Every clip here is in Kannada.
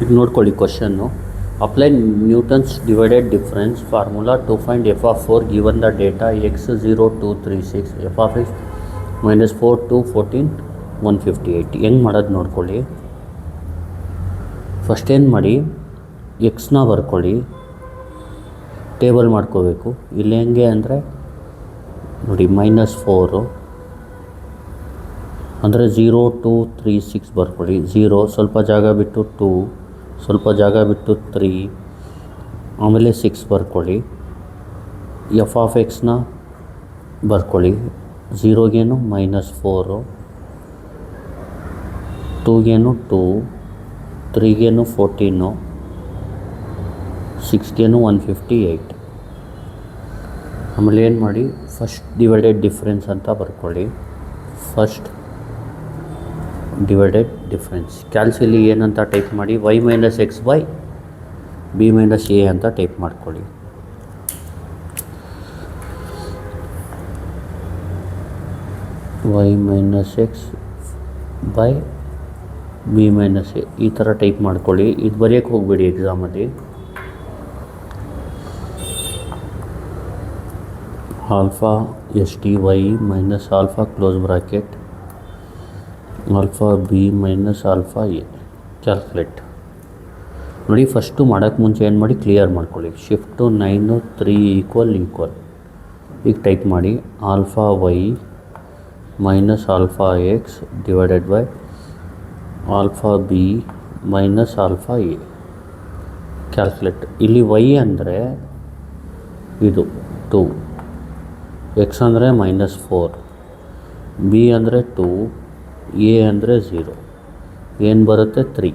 ಈಗ ನೋಡ್ಕೊಳ್ಳಿ ಕ್ವಶನ್ನು. Apply Newton's divided difference formula to find F of 4 given the data x 0 2 3 6 f of x -4 2 14 158. ಹೆಂಗೆ ಮಾಡೋದು ನೋಡ್ಕೊಳ್ಳಿ. ಫಸ್ಟ್ ಏನು ಮಾಡಿ, ಎಕ್ಸ್ನ ಬರ್ಕೊಳ್ಳಿ, ಟೇಬಲ್ ಮಾಡ್ಕೋಬೇಕು. ಇಲ್ಲಿ ಹೆಂಗೆ ಅಂದರೆ ನೋಡಿ, -4 ಅಂದರೆ 0 2 3 6 ಬರ್ಕೊಳ್ಳಿ. 0 ಸ್ವಲ್ಪ ಜಾಗ ಬಿಟ್ಟು 2, ಸ್ವಲ್ಪ ಜಾಗ ಬಿಟ್ಟು 3, ಆಮೇಲೆ 6 ಬರ್ಕೊಳ್ಳಿ. ಎಫ್ ಆಫ್ ಎಕ್ಸ್ನ ಬರ್ಕೊಳ್ಳಿ. 0ಗೇನು -4, 2ಗೇನು 2, 3ಗೇನು 14, 6ಗೇನು 158. ಆಮೇಲೆ ಏನು ಮಾಡಿ, ಫಸ್ಟ್ ಡಿವೈಡೆಡ್ ಡಿಫ್ರೆನ್ಸ್ ಅಂತ ಬರ್ಕೊಳ್ಳಿ. ಫಸ್ಟ್ ಡಿವೈಡೆಡ್ ಡಿಫ್ರೆನ್ಸ್ ಕ್ಯಾಲ್ಸಿಲಿ ಏನಂತ ಟೈಪ್ ಮಾಡಿ, y - x by b - a ಅಂತ ಟೈಪ್ ಮಾಡ್ಕೊಳ್ಳಿ. y - x by b - a ಈ ಥರ ಟೈಪ್ ಮಾಡ್ಕೊಳ್ಳಿ. ಇದು ಬರೆಯೋಕ್ಕೆ ಹೋಗಬೇಡಿ ಎಕ್ಸಾಮಲ್ಲಿ. Alpha S T Y minus alpha close bracket alpha B minus alpha A. Calculate ನೋಡಿ. ಫಸ್ಟು ಮಾಡೋಕ್ಕೆ ಮುಂಚೆ ಏನು ಮಾಡಿ, ಕ್ಲಿಯರ್ ಮಾಡ್ಕೊಳ್ಳಿ. ಶಿಫ್ಟು 9 3 ==. ಈಗ ಟೈಪ್ ಮಾಡಿ alpha y minus alpha x divided by alpha B minus alpha A. Calculate. ಇಲ್ಲಿ ವೈ ಅಂದರೆ ಇದು 2, ಎಕ್ಸ್ ಅಂದರೆ -4, ಬಿ ಅಂದರೆ 2, ಎ ಅಂದರೆ 0. ಏನು ಬರುತ್ತೆ 3.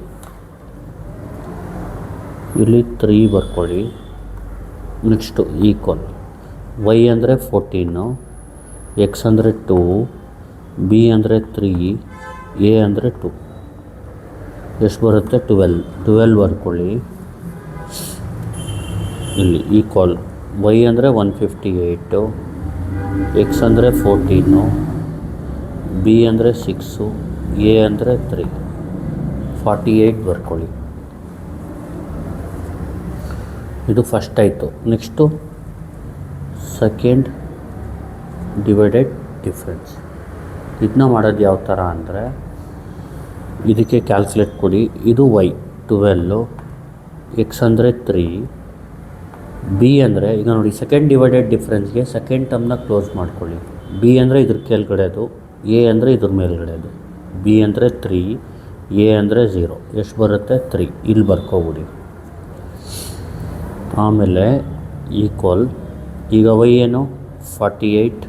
ಇಲ್ಲಿ 3 ಬರ್ಕೊಳ್ಳಿ. Next equal. ವೈ ಅಂದರೆ 14, ಎಕ್ಸ್ ಅಂದರೆ 2, ಬಿ ಅಂದರೆ 3, ಎ ಅಂದರೆ 2. ಎಷ್ಟು ಬರುತ್ತೆ 12 ಬರ್ಕೊಳ್ಳಿ. ಇಲ್ಲಿ ಈಕ್ವಲ್. ವೈ ಅಂದರೆ 158, ಎಕ್ಸ್ ಅಂದರೆ 14, ಬಿ ಅಂದರೆ 6, ಎ ಅಂದರೆ 3, 48 ಬರ್ಕೊಳ್ಳಿ. ಇದು ಫಸ್ಟ್ ಆಯಿತು. Next second divided difference. ಇದನ್ನ ಮಾಡೋದು ಯಾವ ಥರ ಅಂದರೆ, ಇದಕ್ಕೆ ಕ್ಯಾಲ್ಕುಲೇಟ್ ಕೊಡಿ. ಇದು y 12, ಎಕ್ಸ್ ಅಂದರೆ 3, ಬಿ ಅಂದರೆ ಈಗ ನೋಡಿ, ಸೆಕೆಂಡ್ ಡಿವೈಡೆಡ್ ಡಿಫ್ರೆನ್ಸ್ಗೆ ಸೆಕೆಂಡ್ ಟರ್ಮ್ನ ಕ್ಲೋಸ್ ಮಾಡ್ಕೊಳ್ಳಿ. ಬಿ ಅಂದರೆ ಇದ್ರ ಕೆಳಗಡೆದು, ಎ ಅಂದರೆ ಇದ್ರ ಮೇಲ್ಗಡೆದು. ಬಿ ಅಂದರೆ 3, ಎ ಅಂದರೆ 0. ಎಷ್ಟು ಬರುತ್ತೆ 3. ಇಲ್ಲಿ ಬರ್ಕೊಬಿಡಿ. ಆಮೇಲೆ ಈಕ್ವಲ್. ಈಗ ವೈ ಏನು 48,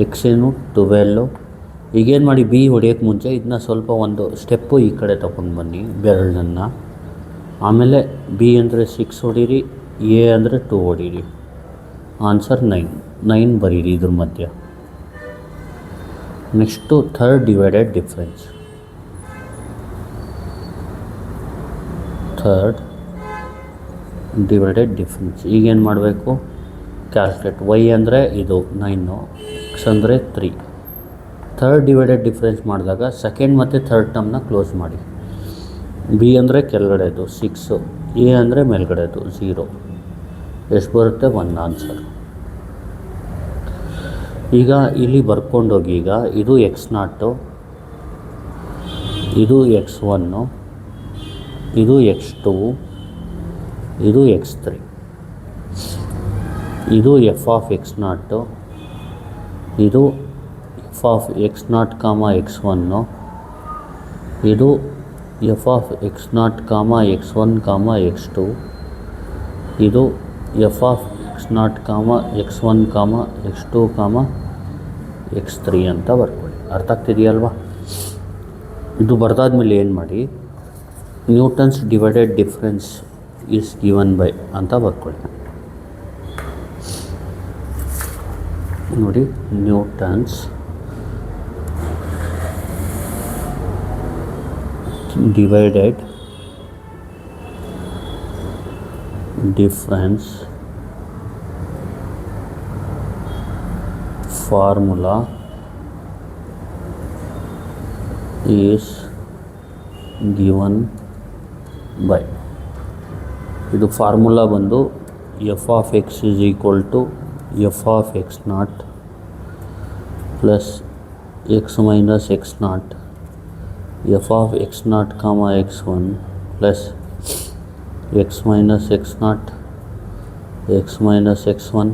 ಎಕ್ಸ್ ಏನು 12. ಈಗೇನು ಮಾಡಿ, ಬಿ ಹೊಡೆಯೋಕ್ಕೆ ಮುಂಚೆ ಇದನ್ನ ಸ್ವಲ್ಪ ಒಂದು ಸ್ಟೆಪ್ಪು ಈ ಕಡೆ ತೊಗೊಂಡು ಬನ್ನಿ ಬೆರಳನ್ನು. ಆಮೇಲೆ ಬಿ ಅಂದರೆ 6 ಹೊಡೀರಿ, ಎ ಅಂದರೆ 2 ಹೊಡೀರಿ. ಆನ್ಸರ್ 9 ಬರೀರಿ ಇದ್ರ ಮಧ್ಯ. Next third divided difference. Third divided difference ಈಗೇನು ಮಾಡಬೇಕು, ಕ್ಯಾಲ್ಕುಲೇಟ್. ವೈ ಅಂದರೆ ಇದು 9, ಎಕ್ಸ್ ಅಂದರೆ 3. ಥರ್ಡ್ ಡಿವೈಡೆಡ್ ಡಿಫ್ರೆನ್ಸ್ ಮಾಡಿದಾಗ ಸೆಕೆಂಡ್ ಮತ್ತು ಥರ್ಡ್ ಟರ್ಮ್ನ ಕ್ಲೋಸ್ ಮಾಡಿ. ಬಿ ಅಂದರೆ ಕೆಳಗಡೆದು 6, ಎ ಅಂದರೆ ಮೇಲ್ಗಡೆದು 0. ಎಷ್ಟು ಬರುತ್ತೆ 1 ಆನ್ಸರ್. ಈಗ ಇಲ್ಲಿ ಬರ್ಕೊಂಡೋಗಿ. ಈಗ ಇದು x0, ಇದು x1, ಇದು x2, ಇದು x3. ಇದು ಎಫ್ ಆಫ್ x0, ಇದು ಎಫ್ ಆಫ್ x0, x1, ಇದು F of x0, x1, x2, ಇದು F of x0, x1, x2, x3 ಅಂತ ಬರ್ಕೊಳ್ಳಿ. ಅರ್ಥ ಆಗ್ತಿದೆಯಲ್ವಾ? ಇದು ಬರ್ದಾದ್ಮೇಲೆ ಏನು ಮಾಡಿ, Newton's divided difference is given by ಅಂತ ಬರ್ಕೊಳ್ಳಿ. ನೋಡಿ, Newton's divided difference formula is given by ಇದು ಫಾರ್ಮುಲಾ ಬಂದು F of X is equal to F of X not plus X minus X not F of X not comma X one plus X minus X not X minus X one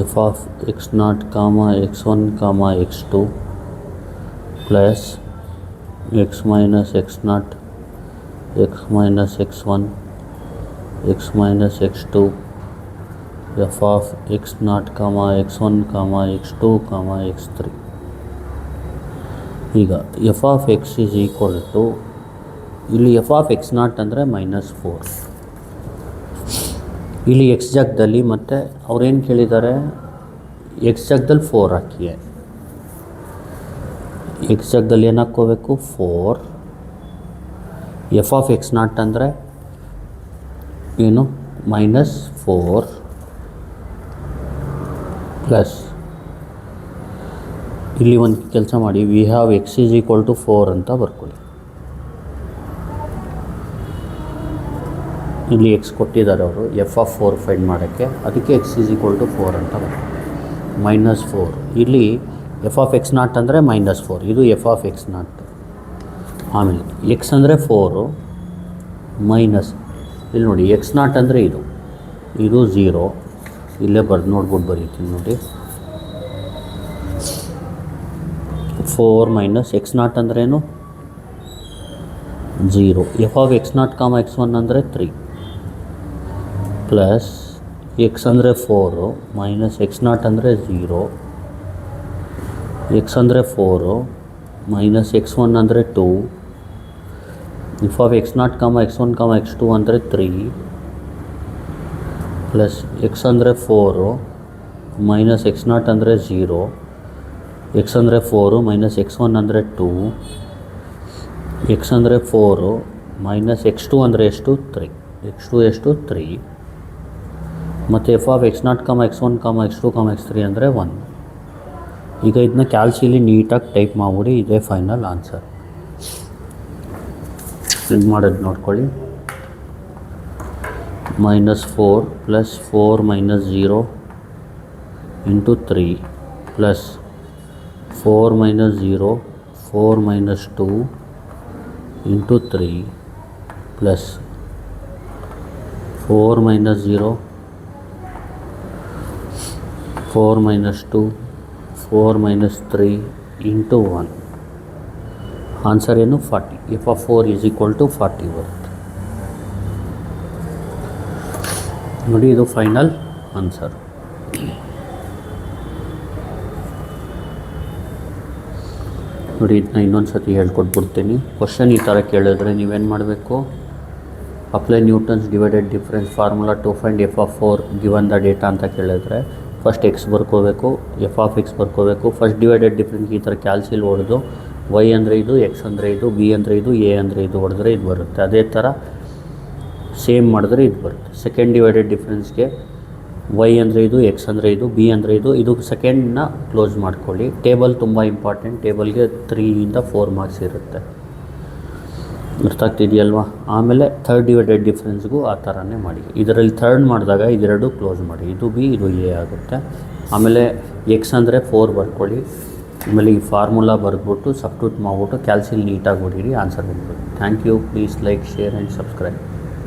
F of X not comma X one comma X two plus X minus X not X minus X one X minus X two F of X not comma X one comma X two comma X three. ಈಗ F of X is equal to ಇಲ್ಲಿ ಎಫ್ ಆಫ್ ಎಕ್ಸ್ ನಾಟ್ ಅಂದರೆ -4. ಇಲ್ಲಿ ಎಕ್ಸ್ ಜಾಗದಲ್ಲಿ ಮತ್ತು ಅವ್ರೇನು ಕೇಳಿದ್ದಾರೆ, ಎಕ್ಸ್ ಜಾಗದಲ್ಲಿ 4 ಹಾಕಿ. ಎಕ್ಸ್ ಜಾಗದಲ್ಲಿ ಏನು ಹಾಕ್ಕೋಬೇಕು, 4. ಎಫ್ ಆಫ್ ಎಕ್ಸ್ ನಾಟ್ ಅಂದರೆ ಏನು, -4 ಪ್ಲಸ್ ಇಲ್ಲಿ ಒಂದು ಕೆಲಸ ಮಾಡಿ, we have x is equal to 4 ಅಂತ ಬರ್ಕೊಳ್ಳಿ. ಇಲ್ಲಿ ಎಕ್ಸ್ ಕೊಟ್ಟಿದ್ದಾರೆ ಅವರು ಎಫ್ ಆಫ್ 4 ಫೈಂಡ್ ಮಾಡೋಕ್ಕೆ, ಅದಕ್ಕೆ ಎಕ್ಸ್ ಈಸ್ ಈಕ್ವಲ್ ಟು 4 ಅಂತ ಬರ್ಕೊಳ್ಳಿ. -4 ಇಲ್ಲಿ ಎಫ್ ಆಫ್ ಎಕ್ಸ್ ನಾಟ್ ಅಂದರೆ -4, ಇದು ಎಫ್ ಆಫ್ ಎಕ್ಸ್ ನಾಟ್. ಆಮೇಲೆ ಎಕ್ಸ್ ಅಂದರೆ 4 ಮೈನಸ್ ಇಲ್ಲಿ ನೋಡಿ ಎಕ್ಸ್ ನಾಟ್ ಅಂದರೆ ಇದು 0, ಇಲ್ಲೇ ನೋಡ್ಬಿಟ್ಟು ಬರೀತೀನಿ ನೋಡಿ. 4 ಮೈನಸ್ ಎಕ್ಸ್ ನಾಟ್ ಅಂದ್ರೇನು 0. F of X not comma X one ಅಂದರೆ 3 ಪ್ಲಸ್ ಎಕ್ಸ್ ಅಂದರೆ 4 ಮೈನಸ್ ಎಕ್ಸ್ ನಾಟ್ ಅಂದರೆ 0, ಎಕ್ಸ್ ಅಂದರೆ 4 ಮೈನಸ್ ಎಕ್ಸ್ ಒನ್ ಅಂದರೆ 2, f of X not comma X one comma X two ಅಂದರೆ 3 ಪ್ಲಸ್ ಎಕ್ಸ್ ಅಂದರೆ 4 ಮೈನಸ್ ಎಕ್ಸ್ ನಾಟ್ ಅಂದರೆ 0, ಎಕ್ಸ್ ಅಂದರೆ 4 ಮೈನಸ್ ಎಕ್ಸ್ ಒನ್ ಅಂದರೆ 2, ಎಕ್ಸ್ ಅಂದರೆ 4 ಮೈನಸ್ ಎಕ್ಸ್ ಟು ಅಂದರೆ ಎಷ್ಟು 3, ಎಕ್ಸ್ ಟು ಎಷ್ಟು 3, ಮತ್ತು F of X not comma X one comma X two comma X 3 ಅಂದರೆ 1. ಈಗ ಇದನ್ನ ಕ್ಯಾಲ್ಸಿಲಿ ನೀಟಾಗಿ ಟೈಪ್ ಮಾಡಿಬಿಡಿ, ಇದೇ ಫೈನಲ್ ಆನ್ಸರ್. ಇದು ಮಾಡೋದು ನೋಡ್ಕೊಳ್ಳಿ. -4 plus 4 minus 0 into 3 plus 4 minus 0 4 minus 2 into 3 plus 4 minus 0 4 minus 2 4 minus 3 into 1. Answer ಏನು 40. F of 4 is equal to 40 ಬರುತ್ತೆ ನೋಡಿ. ಇದು ಫೈನಲ್ ಆನ್ಸರ್. ನೋಡಿ ಇದನ್ನ ಇನ್ನೊಂದು ಸತಿ ಹೇಳ್ಕೊಟ್ಬಿಡ್ತೀನಿ. ಕ್ವಶನ್ ಈ ಥರ ಕೇಳಿದ್ರೆ ನೀವೇನು ಮಾಡಬೇಕು, apply Newton's divided difference formula to find F of 4 given the data ಅಂತ ಕೇಳಿದ್ರೆ ಫಸ್ಟ್ ಎಕ್ಸ್ ಬರ್ಕೋಬೇಕು, ಎಫ್ ಆಫ್ ಎಕ್ಸ್ ಬರ್ಕೋಬೇಕು. ಫಸ್ಟ್ ಡಿವೈಡೆಡ್ ಡಿಫ್ರೆನ್ಸ್ ಈ ಥರ ಕ್ಯಾಲ್ಸಿಲ್ ಹೊಡೆದು ವೈ ಅಂದರೆ ಇದು, ಎಕ್ಸ್ ಅಂದರೆ ಇದು, ಬಿ ಅಂದರೆ ಇದು, ಎ ಅಂದರೆ ಇದು ಹೊಡೆದ್ರೆ ಇದು ಬರುತ್ತೆ. ಅದೇ ಥರ ಸೇಮ್ ಮಾಡಿದ್ರೆ ಇದು ಬರುತ್ತೆ. ಸೆಕೆಂಡ್ ಡಿವೈಡೆಡ್ ಡಿಫ್ರೆನ್ಸ್ಗೆ ವೈ ಅಂದರೆ ಇದು, ಎಕ್ಸ್ ಅಂದರೆ ಇದು, ಬಿ ಅಂದರೆ ಇದು ಸೆಕೆಂಡ್ನ ಕ್ಲೋಸ್ ಮಾಡ್ಕೊಳ್ಳಿ. ಟೇಬಲ್ ತುಂಬ ಇಂಪಾರ್ಟೆಂಟ್, ಟೇಬಲ್ಗೆ 3 to 4 ಮಾರ್ಕ್ಸ್ ಇರುತ್ತೆ. ಅರ್ಥ ಆಗ್ತಿದೆಯಲ್ವಾ? ಆಮೇಲೆ ಥರ್ಡ್ ಡಿವೈಡೆಡ್ ಡಿಫ್ರೆನ್ಸ್ಗೂ ಆ ಥರನೇ ಮಾಡಿ. ಇದರಲ್ಲಿ ಥರ್ಡ್ ಮಾಡಿದಾಗ ಇದೆರಡು ಕ್ಲೋಸ್ ಮಾಡಿ, ಇದು ಬಿ ಇದು ಎ ಆಗುತ್ತೆ. ಆಮೇಲೆ ಎಕ್ಸ್ ಅಂದರೆ 4 ಬರ್ಕೊಳ್ಳಿ. ಆಮೇಲೆ ಈ ಫಾರ್ಮುಲಾ ಬರೆದ್ಬಿಟ್ಟು ಸಬ್ಸ್ಟಿಟ್ಯೂಟ್ ಮಾಡಿಬಿಟ್ಟು ಕ್ಯಾಲ್ಸಿಲ್ ನೀಟಾಗಿ ಹೊಡೀರಿ, ಆನ್ಸರ್ ಬಂದ್ಬಿಟ್ಟು. Thank you. Please like, share and subscribe.